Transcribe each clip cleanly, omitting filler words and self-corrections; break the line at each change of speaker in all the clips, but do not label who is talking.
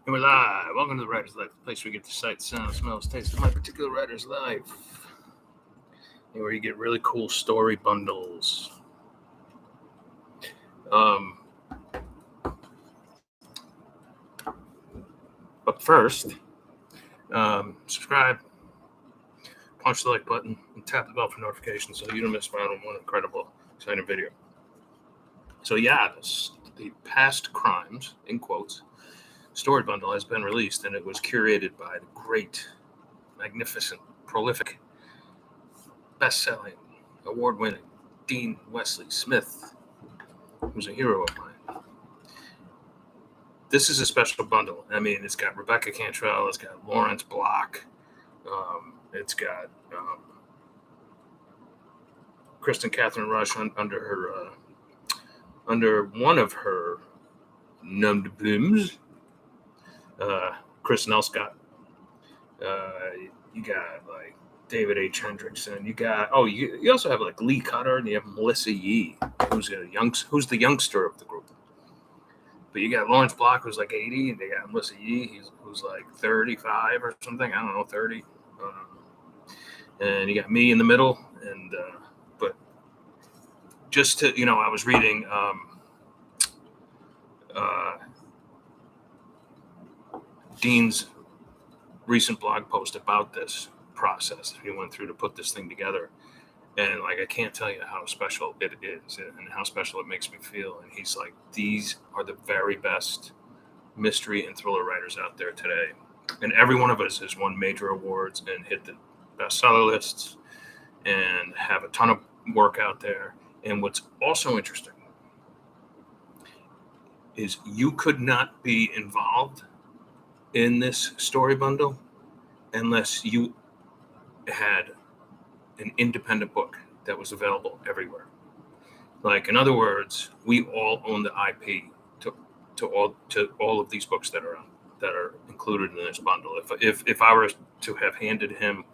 And we're live. Welcome to the Writer's Life, the place where you get the sight, sound, smells, taste of my particular writer's life. And where you get really cool story bundles. But first, subscribe, punch the like button, and tap the bell for notifications so you don't miss out on one incredible, exciting video. So yeah, the Past Crimes, in quotes, story bundle has been released, and it was curated by the great, magnificent, prolific, best-selling, award-winning Dean Wesley Smith, who's a hero of mine. This is a special bundle. I mean, it's got Rebecca Cantrell, it's got Larence Block, it's got Kristen Catherine Rush under one of her nom de plumes. Chris Nelscott. You got like David H. Hendrickson. You got you also have like Lee Cutter, and you have Melissa Yee, who's the youngster of the group. But you got Larence Block, who's like 80, and they got Melissa Yee, who's like 35 or something. I don't know, 30. And you got me in the middle. And but just to I was reading Dean's recent blog post about this process he went through to put this thing together, and like I can't tell you how special it is and how special it makes me feel. And he's like, these are the very best mystery and thriller writers out there today, and every one of us has won major awards and hit the bestseller lists and have a ton of work out there. And what's also interesting is you could not be involved in this story bundle unless you had an independent book that was available everywhere. Like, in other words, we all own the IP to all of these books that are included in this bundle. If I were to have handed him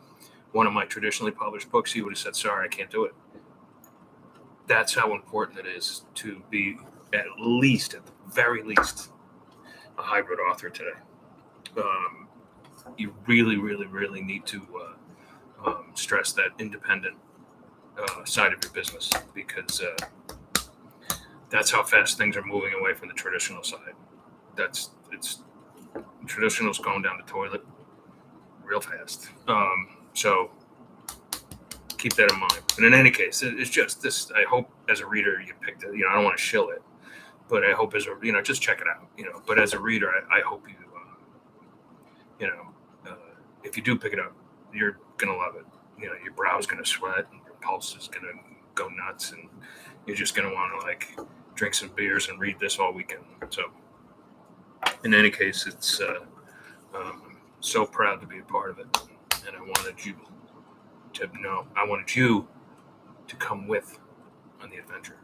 one of my traditionally published books, he would have said, "Sorry, I can't do it." That's how important it is to be at the very least, a hybrid author today. You really, really, really need to stress that independent side of your business, because that's how fast things are moving away from the traditional side. Traditional's going down the toilet real fast. So keep that in mind. But in any case, it's just this. I hope as a reader you picked it. I don't want to shill it, but I hope just check it out. But as a reader, I hope you. If you do pick it up, you're gonna love it. Your brow's gonna sweat, and your pulse is gonna go nuts, and you're just gonna want to like drink some beers and read this all weekend. So, in any case, it's so proud to be a part of it, and I wanted you to know. I wanted you to come with on the adventure.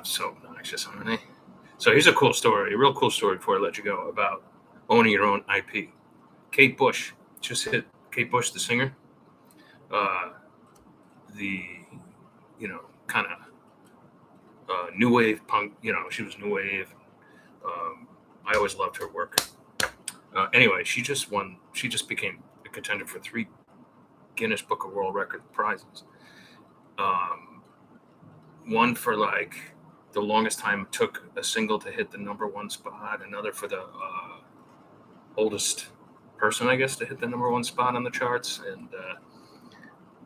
So obnoxious, aren't I? So here's a real cool story before I let you go, about owning your own IP. Kate Bush just hit. Kate Bush, the singer, the kind of new wave punk. She was new wave. I always loved her work. Anyway, she just became a contender for 3 Guinness Book of World Record prizes. One for like the longest time it took a single to hit the #1 spot. Another for the oldest person, I guess, to hit the #1 spot on the charts. And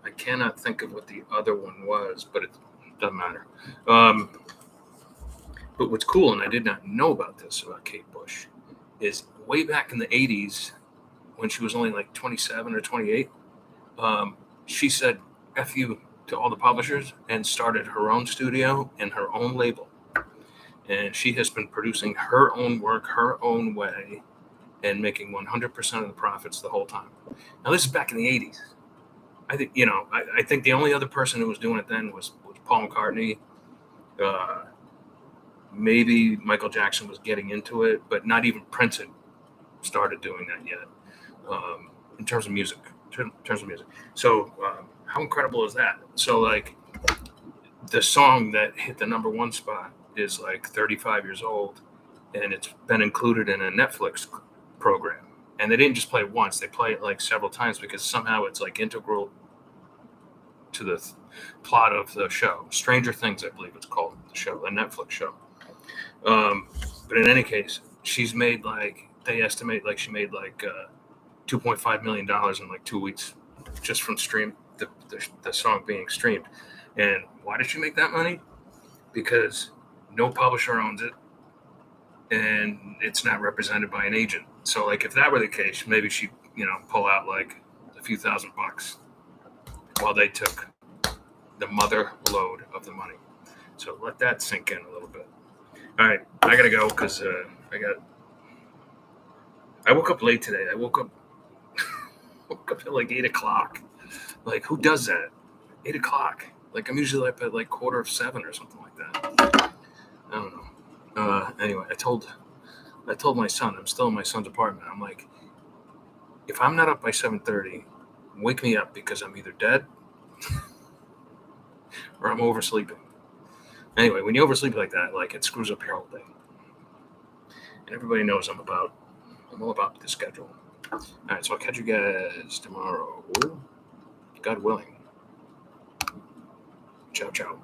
I cannot think of what the other one was, but it doesn't matter. But what's cool, and I did not know about this about Kate Bush, is way back in the 80s, when she was only like 27 or 28, she said F you to all the publishers and started her own studio and her own label. And she has been producing her own work, her own way, and making 100% of the profits the whole time. Now, this is back in the 80s. I think, I think the only other person who was doing it then was Paul McCartney. Maybe Michael Jackson was getting into it, but not even Prince had started doing that yet, in terms of music. So how incredible is that? So like the song that hit the #1 spot is like 35 years old, and it's been included in a Netflix program. And they didn't just play it once; they play it like several times because somehow it's like integral to the plot of the show. Stranger Things, I believe it's called, the show, a Netflix show. But in any case, she's made like, they estimate like she made like $2.5 million in like 2 weeks just from the song being streamed. And why did she make that money? Because no publisher owns it and it's not represented by an agent. So like if that were the case, maybe she'd, pull out like a few $1,000 while they took the mother load of the money. So let that sink in a little bit. All right, I gotta go because I woke up late today. I woke up at like 8:00. Like, who does that? 8:00. Like, I'm usually up at like 7:15 or something like that. I don't know. Anyway, I told my son, I'm still in my son's apartment. I'm like, if I'm not up by 7:30, wake me up because I'm either dead or I'm oversleeping. Anyway, when you oversleep like that, like, it screws up your whole day. And everybody knows I'm all about the schedule. All right, so I'll catch you guys tomorrow, God willing. Ciao, ciao.